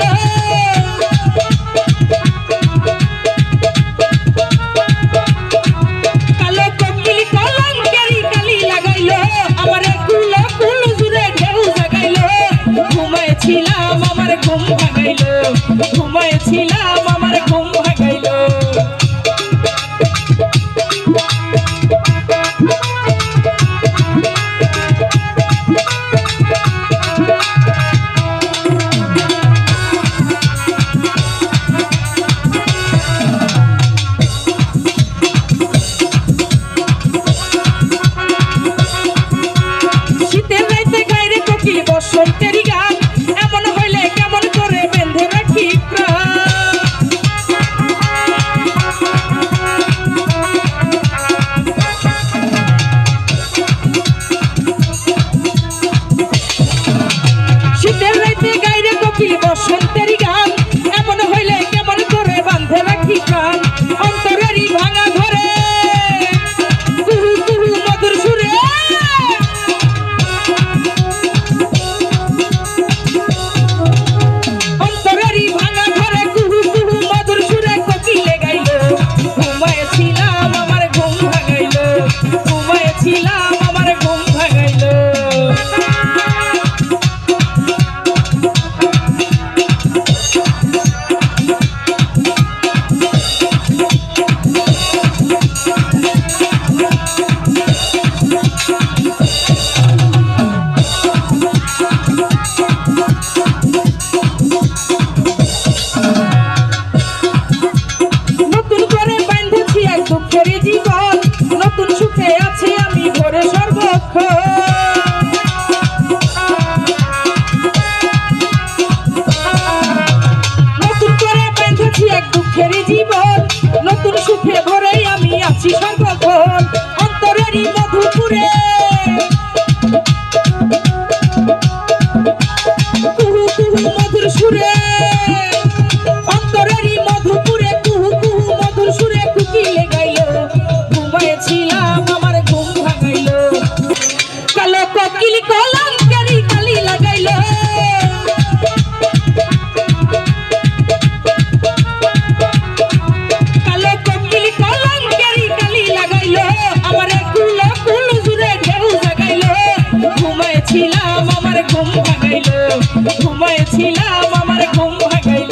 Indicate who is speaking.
Speaker 1: লাগাইলো কালো কোকিল কলঙ্কেরি কালি লাগাইলো আমার কুলো কুলো জুড়ে ঢেউ জাগাইলো ঘুমাইছিলাম আমার ঘুম ভাগাইলো ঘুমাইছিলাম আমার ঘুম ভাগাইলো বসন্তেরি গান এমন হইলে কেমন করে বেঁধে রাখি শীতের রাইতে গাইরে কোকিল বসন্তেরি গান এমন হইলে কেমন করে বাঁধে রাখি প্রাণ অন্তরেরই ভাঙা ঘরে কুহু কুহু মধুর সুরে নতুন সুখে আছি আমি ভরে সর্বক্ষণ নতুন করে বেঁধেছি এক দুঃখের জীবন নতুন সুখে ভরে আমি আছি সর্বক্ষণ অন্তরেরই মধুপুরে কুহু কুহু মধুর সুরে অন্তরেরই মধুপুরে কুহু কুহু মধুর সুরে কুকিলে গাইলো ঘুমাইছিলাম আমার ঘুম ভাগাইলো কালো কোকিল কলঙ্কেরি কালি লাগাইলো কালো কোকিল কলঙ্কেরি কালি লাগাইলো আমার কুলো কুলো জুড়ে ঢেউ জাগাইলো ঘুমাইছিলাম আমার ঘুম ভাগাইলো ঘুমাইছিলাম আমার ঘুম ভাগাইলো